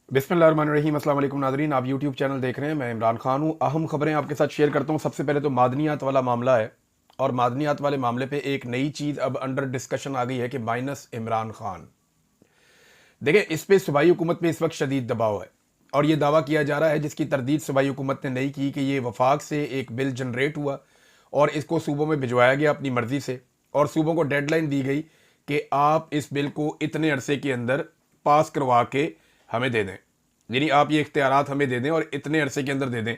बिस्मिल्लाहिर्रहमानिर्रहीम। अस्सलाम वालेकुम नाज़रीन, आप यूट्यूब चैनल देख रहे हैं। मैं इमरान खान हूँ। अहम खबरें आपके साथ शेयर करता हूँ। सबसे पहले तो मादनियात वाला मामला है, और मादनियात वाले मामले पे एक नई चीज़ अब अंडर डिस्कशन आ गई है कि माइनस इमरान खान। देखिए, इस पे सूबाई हुकूमत में इस वक्त शदीद दबाव है, और ये दावा किया जा रहा है, जिसकी तरदीद सूबाई हुकूमत ने नहीं की, कि ये वफाक से एक बिल जनरेट हुआ और इसको सूबों में भिजवाया गया अपनी मर्जी से, और सूबों को डेडलाइन दी गई कि आप इस बिल को इतने अरसे के अंदर पास करवा के हमें दे दें, यानी आप ये इख्तियारात हमें दे दें और इतने अरसे के अंदर दे दें।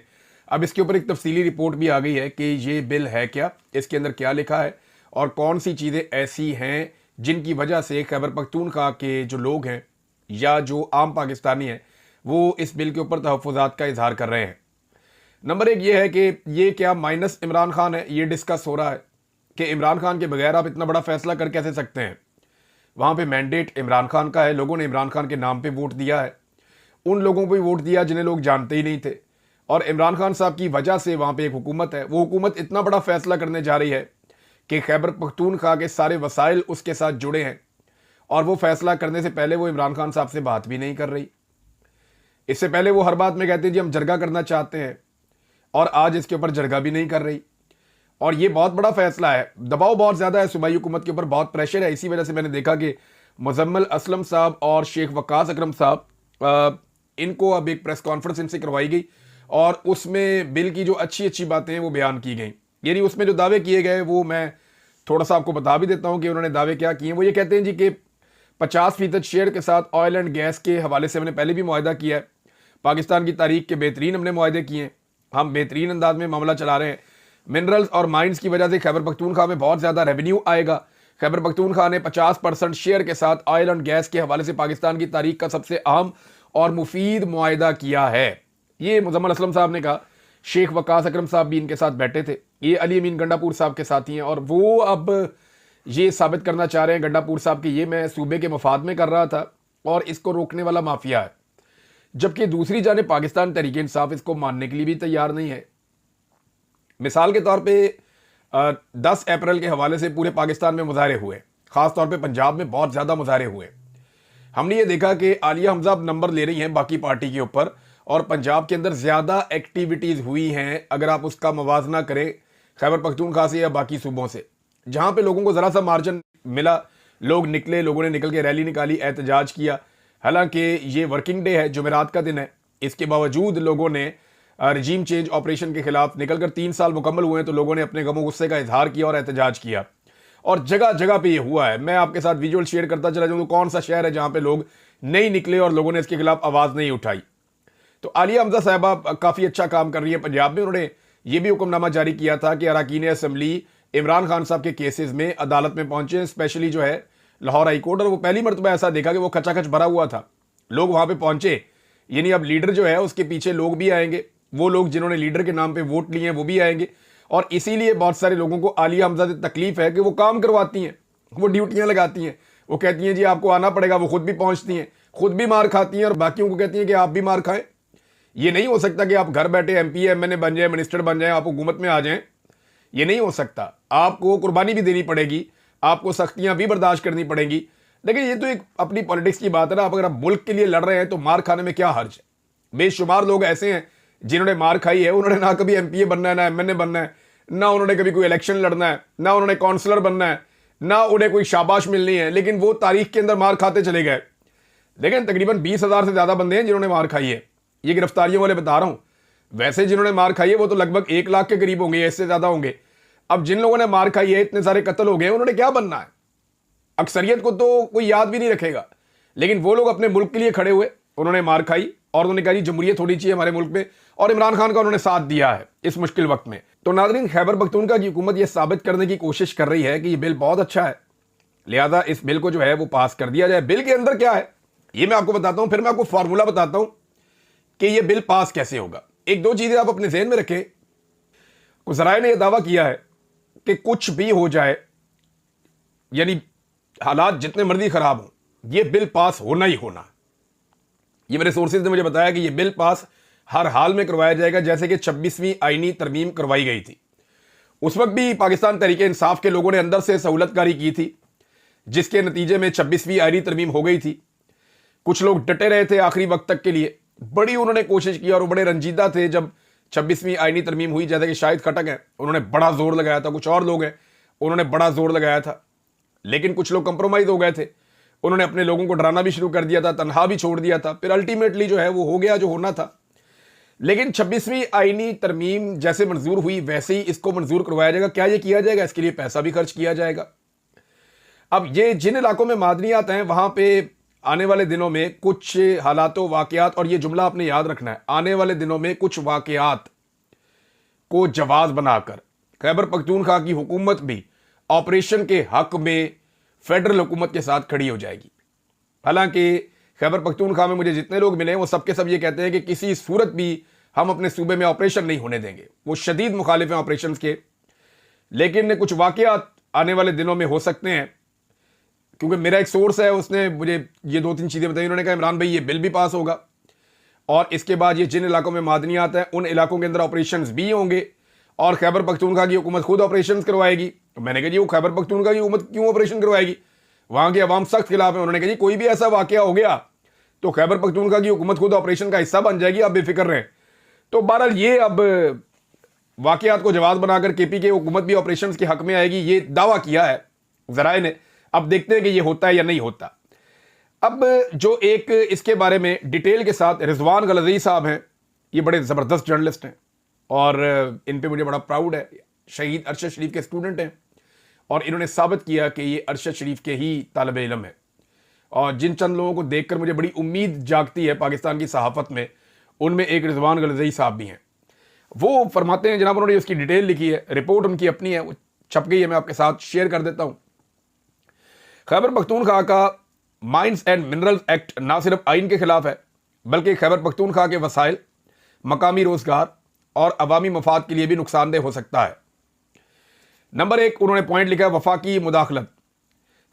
अब इसके ऊपर एक तफसीली रिपोर्ट भी आ गई है कि ये बिल है क्या, इसके अंदर क्या लिखा है, और कौन सी चीज़ें ऐसी हैं जिनकी वजह से खैबर पख्तूनख्वा के जो लोग हैं या जो आम पाकिस्तानी हैं वो इस बिल के ऊपर तहफ़्फ़ुज़ात का इजहार कर रहे हैं। नंबर एक ये है कि ये क्या माइनस इमरान खान है, ये डिस्कस हो रहा है कि इमरान खान के बगैर आप इतना बड़ा फैसला कर कैसे सकते हैं। वहाँ पे मैंडेट इमरान खान का है, लोगों ने इमरान खान के नाम पे वोट दिया है, उन लोगों को भी वोट दिया जिन्हें लोग जानते ही नहीं थे, और इमरान खान साहब की वजह से वहाँ पे एक हुकूमत है। वो हुकूमत इतना बड़ा फैसला करने जा रही है कि खैबर पख्तूनख्वा के सारे वसाइल उसके साथ जुड़े हैं, और वो फैसला करने से पहले वो इमरान खान साहब से बात भी नहीं कर रही। इससे पहले वो हर बात में कहते हैं जी हम जरगा करना चाहते हैं, और आज इसके ऊपर जरगा भी नहीं कर रही। और ये बहुत बड़ा फैसला है, दबाव बहुत ज़्यादा है सूबाई हुकूमत के ऊपर, बहुत प्रेशर है। इसी वजह से मैंने देखा कि मुजम्मिल असलम साहब और शेख वकास अकरम साहब, इनको अब एक प्रेस कॉन्फ्रेंस इनसे करवाई गई, और उसमें बिल की जो अच्छी अच्छी बातें हैं वो बयान की गई। यानी उसमें जो दावे किए गए वो मैं थोड़ा सा आपको बता भी देता हूँ कि उन्होंने दावे क्या किए। वो ये कहते हैं जी कि 50% शेयर के साथ ऑयल एंड गैस के हवाले से हमने पहले भी मुआहदा किया है, पाकिस्तान की तारीख के बेहतरीन हमने मुआहदे किए हैं, हम बेहतरीन अंदाज में मामला चला रहे हैं। मिनरल्स और माइंस की वजह से खैबर पख्तूनख्वा में बहुत ज़्यादा रेवेन्यू आएगा। खैबर पख्तूनख्वा ने 50% शेयर के साथ ऑयल एंड गैस के हवाले से पाकिस्तान की तारीख का सबसे अहम और मुफीद मुआहदा किया है। ये मुजम्मिल असलम साहब ने कहा। शेख वकास अकरम साहब भी इनके साथ बैठे थे, ये अली अमीन गंडापुर साहब के साथी हैं, और वो अब ये साबित करना चाह रहे हैं गंडापुर साहब कि ये मैं सूबे के मफाद में कर रहा था और इसको रोकने वाला माफिया है। जबकि दूसरी जानिब पाकिस्तान तहरीक इंसाफ इसको मानने के लिए भी तैयार नहीं है। मिसाल के तौर पे 10 अप्रैल के हवाले से पूरे पाकिस्तान में मुजाहरे हुए, ख़ास तौर पे पंजाब में बहुत ज़्यादा मुजाहरे हुए। हमने ये देखा कि आलिया हमजा अब नंबर ले रही हैं बाकी पार्टी के ऊपर, और पंजाब के अंदर ज़्यादा एक्टिविटीज़ हुई हैं अगर आप उसका मवाजना करें खैबर पख्तूनख्वा से या बाकी सूबों से, जहाँ पे लोगों को ज़रा सा मार्जिन मिला, लोग निकले, लोगों ने निकल के रैली निकाली, एहतजाज किया। हालांकि ये वर्किंग डे है, जुमेरात का दिन है, इसके बावजूद लोगों ने रजीम चेंज ऑपरेशन के खिलाफ निकलकर 3 साल मुकम्मल हुए हैं तो लोगों ने अपने गमो गुस्से का इजहार किया और एहतजाज किया, और जगह जगह पे ये हुआ है। मैं आपके साथ विजुअल शेयर करता चला जाऊँ तो कौन सा शहर है जहाँ पे लोग नहीं निकले और लोगों ने इसके खिलाफ आवाज़ नहीं उठाई। तो आलिया हमजा साहिबा काफ़ी अच्छा काम कर रही है पंजाब में। उन्होंने ये भी हुक्मनामा जारी किया था कि अरकान असम्बली इमरान खान साहब के केसेस में अदालत में पहुंचे, स्पेशली जो है लाहौर हाई कोर्ट, और वो पहली मरतबा ऐसा देखा कि वो खचाखच भरा हुआ था, लोग वहाँ पे पहुंचे। यानी अब लीडर जो है उसके पीछे लोग भी आएंगे, वो लोग जिन्होंने लीडर के नाम पे वोट लिए हैं वो भी आएंगे, और इसीलिए बहुत सारे लोगों को आलिया हमजा से तकलीफ है कि वो काम करवाती हैं, वो ड्यूटियाँ लगाती हैं, वो कहती हैं जी आपको आना पड़ेगा, वो खुद भी पहुँचती हैं, खुद भी मार खाती हैं और बाकियों को कहती हैं कि आप भी मार खाएं। ये नहीं हो सकता कि आप घर बैठे MP MNA बन जाए, मिनिस्टर बन जाए, आप हुकूमत में आ जाएं, ये नहीं हो सकता। आपको कुर्बानी भी देनी पड़ेगी, आपको सख्तियां भी बर्दाश्त करनी पड़ेंगी। लेकिन ये तो एक अपनी पॉलिटिक्स की बात है ना। अगर आप मुल्क के लिए लड़ रहे हैं तो मार खाने में क्या हर्ज है। बेशुमार लोग ऐसे हैं जिन्होंने मार खाई है, उन्होंने ना कभी MPA बनना है, ना MNA बनना है, ना उन्होंने कभी कोई इलेक्शन लड़ना है, ना उन्होंने काउंसलर बनना है, ना उन्हें कोई शाबाश मिलनी है, लेकिन वो तारीख के अंदर मार खाते चले गए। लेकिन तकरीबन 20,000 से ज़्यादा बंदे हैं जिन्होंने मार खाई है, ये गिरफ्तारियों वाले बता रहा हूँ। वैसे जिन्होंने मार खाई है वो तो लगभग 1 लाख के करीब होंगे, इससे ज़्यादा होंगे। अब जिन लोगों ने मार खाई है, इतने सारे कत्ल हो गए, उन्होंने क्या बनना है। अक्सरियत को तो कोई याद भी नहीं रखेगा, लेकिन वो लोग अपने मुल्क के लिए खड़े हुए, उन्होंने मार खाई और उन्होंने कहा जमहूरियत होनी चाहिए हमारे मुल्क में, और इमरान खान का उन्होंने साथ दिया है इस मुश्किल वक्त में। तो नाज़रीन, खैबर पख्तूनख्वा की हुकूमत यह साबित करने की कोशिश कर रही है कि ये बिल बहुत अच्छा है, लिहाजा इस बिल को जो है वो पास कर दिया जाए। बिल के अंदर क्या है ये मैं आपको बताता हूं, फिर मैं आपको फार्मूला बताता हूं कि ये बिल पास कैसे होगा। एक दो चीजें आप अपने ज़हन में रखें। कुछ ज़राए ने यह दावा किया है कि कुछ भी हो जाए, यानी हालात जितने मर्जी खराब हों, ये बिल पास होना ही होना। ये मेरे सोर्सेज ने मुझे बताया कि ये बिल पास हर हाल में करवाया जाएगा, जैसे कि 26वीं आईनी तरमीम करवाई गई थी। उस वक्त भी पाकिस्तान तहरीक इंसाफ के लोगों ने अंदर से सहूलतकारी की थी, जिसके नतीजे में 26वीं आईनी तरमीम हो गई थी। کچھ لوگ ڈٹے رہے تھے آخری وقت تک کے لیے, بڑی انہوں نے کوشش کی اور وہ بڑے رنجیدہ تھے جب 26ویں آئینی ترمیم ہوئی. جیسے کہ شاہد خٹک ہیں, انہوں نے بڑا زور لگایا تھا, کچھ اور لوگ ہیں انہوں نے بڑا زور لگایا تھا, لیکن کچھ لوگ کمپرومائز ہو گئے تھے, انہوں نے اپنے لوگوں کو ڈرانا بھی شروع کر دیا تھا, تنہا بھی چھوڑ دیا تھا. پھر الٹیمیٹلی جو ہے وہ ہو گیا جو ہونا تھا. لیکن 26ویں آئینی ترمیم جیسے منظور ہوئی ویسے ہی اس کو منظور کروایا جائے گا. کیا یہ کیا جائے گا؟ اس کے لیے پیسہ بھی خرچ کیا جائے گا. اب یہ جن علاقوں میں معدنیات ہیں وہاں پہ آنے والے دنوں میں کچھ حالات و واقعات, اور یہ جملہ آپ نے یاد رکھنا ہے, آنے والے دنوں میں کچھ واقعات کو جواز بنا کر خیبر پختونخوا کی حکومت بھی آپریشن کے حق میں فیڈرل حکومت کے ساتھ کھڑی ہو جائے گی. حالانکہ خیبر پختونخوا میں مجھے جتنے لوگ ملے ہیں وہ سب کے سب یہ کہتے ہیں کہ کسی صورت بھی ہم اپنے صوبے میں آپریشن نہیں ہونے دیں گے. وہ شدید مخالف ہیں آپریشنز کے, لیکن کچھ واقعات آنے والے دنوں میں ہو سکتے ہیں. کیونکہ میرا ایک سورس ہے, اس نے مجھے یہ 2-3 چیزیں بتائی. انہوں نے کہا عمران بھائی یہ بل بھی پاس ہوگا اور اس کے بعد یہ جن علاقوں میں معدنیات ہیں ان علاقوں کے اندر آپریشنز بھی ہوں گے اور خیبر پختونخوا کی حکومت خود آپریشنز کروائے گی. میں نے کہا جی وہ خیبر پختونخوا کی حکومت کیوں آپریشن کروائے گی؟ وہاں کے عوام سخت خلاف ہیں. انہوں نے کہا جی کوئی بھی ایسا واقعہ ہو گیا تو خیبر پختونخوا کی حکومت خود آپریشن کا حصہ بن جائے گی, آپ بے فکر رہیں. تو بہرحال یہ اب واقعات کو جواز بنا کر کے پی کے حکومت بھی آپریشنز کے حق میں آئے گی, یہ دعویٰ کیا ہے ذرائع نے. اب دیکھتے ہیں کہ یہ ہوتا ہے یا نہیں ہوتا. اب جو ایک اس کے بارے میں ڈیٹیل کے ساتھ رضوان غلزی صاحب ہیں, یہ بڑے زبردست جرنلسٹ ہیں اور ان پہ مجھے بڑا پراؤڈ ہے. شہید ارشد شریف کے اسٹوڈنٹ ہیں اور انہوں نے ثابت کیا کہ یہ ارشد شریف کے ہی طالب علم ہے. اور جن چند لوگوں کو دیکھ کر مجھے بڑی امید جاگتی ہے پاکستان کی صحافت میں, ان میں ایک رضوان غلزی صاحب بھی ہیں. وہ فرماتے ہیں جناب, انہوں نے اس کی ڈیٹیل لکھی ہے, رپورٹ ان کی اپنی ہے, وہ چھپ گئی ہے, میں آپ کے ساتھ شیئر کر دیتا ہوں. خیبر پختونخوا کا مائنز اینڈ منرلز ایکٹ نہ صرف آئین کے خلاف ہے بلکہ خیبر پختونخوا کے وسائل, مقامی روزگار اور عوامی مفاد کے لیے بھی نقصان دہ ہو سکتا ہے. نمبر 1 انہوں نے پوائنٹ لکھا ہے وفاقی مداخلت.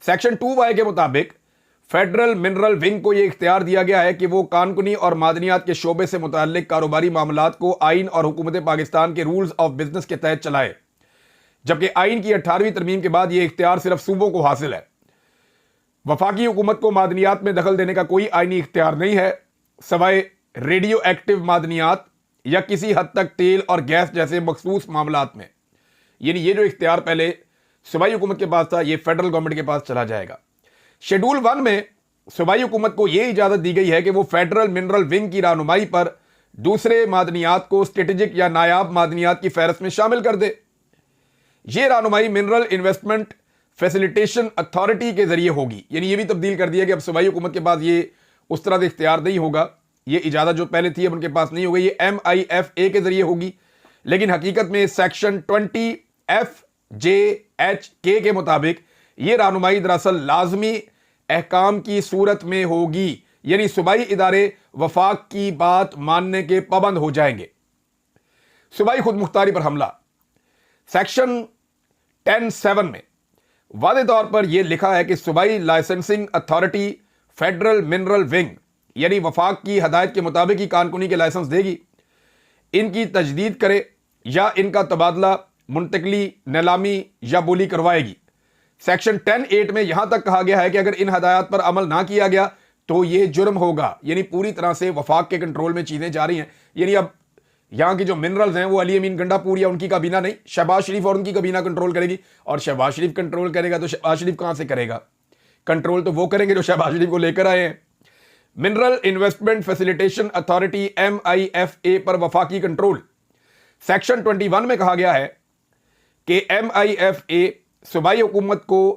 سیکشن 2(y) کے مطابق فیڈرل منرل ونگ کو یہ اختیار دیا گیا ہے کہ وہ کانکنی اور معدنیات کے شعبے سے متعلق کاروباری معاملات کو آئین اور حکومت پاکستان کے رولز آف بزنس کے تحت چلائے, جبکہ آئین کی 18ویں ترمیم کے بعد یہ اختیار صرف صوبوں کو حاصل ہے. وفاقی حکومت کو معدنیات میں دخل دینے کا کوئی آئینی اختیار نہیں ہے سوائے ریڈیو ایکٹیو معدنیات یا کسی حد تک تیل اور گیس جیسے مخصوص معاملات میں. یعنی یہ جو اختیار پہلے صوبائی حکومت کے پاس تھا یہ فیڈرل گورنمنٹ کے پاس چلا جائے گا. شیڈول 1 میں صوبائی حکومت کو یہ اجازت دی گئی ہے کہ وہ فیڈرل منرل ونگ کی رہنمائی پر دوسرے معدنیات کو اسٹریٹجک یا نایاب معدنیات کی فہرست میں شامل کر دے. یہ رہنمائی منرل انویسٹمنٹ فیسیلیٹیشن اتھارٹی کے ذریعے ہوگی. یعنی یہ بھی تبدیل کر دیا کہ اب صوبائی حکومت کے پاس یہ اس طرح سے اختیار نہیں ہوگا, یہ اجازت جو پہلے تھی اب ان کے پاس نہیں ہوگی, یہ MIFA کے ذریعے ہوگی. لیکن حقیقت میں سیکشن 20(FJHK) کے مطابق یہ رہنمائی دراصل لازمی احکام کی صورت میں ہوگی. یعنی صوبائی ادارے وفاق کی بات ماننے کے پابند ہو جائیں گے. صوبائی خود مختاری پر حملہ. سیکشن 10(7) میں واضح طور پر یہ لکھا ہے کہ صوبائی licensing authority federal mineral wing یعنی وفاق کی ہدایت کے مطابق ہی کانکنی کے لائسنس دے گی, ان کی تجدید کرے یا ان کا تبادلہ, منتقلی, نیلامی یا بولی کروائے گی. سیکشن 10(8) میں یہاں تک کہا گیا ہے کہ اگر ان ہدایات پر عمل نہ کیا گیا تو یہ جرم ہوگا. یعنی پوری طرح سے وفاق کے کنٹرول میں چیزیں جاری ہیں. یعنی اب یہاں کی جو منرلز ہیں وہ علی امین گنڈا پور یا ان کی کابینہ نہیں, شہباز شریف اور ان کی کابینہ کنٹرول کرے گی. اور شہباز شریف کنٹرول کرے گا تو شہباز شریف کہاں سے کرے گا؟ کنٹرول تو وہ کریں گے جو شہباز شریف کو لے کر آئے ہیں. Mineral investment facilitation authority MIFA پر وفاقی کنٹرول. سیکشن 21 میں کہا گیا ہے کہ MIFA صوبائی حکومت کو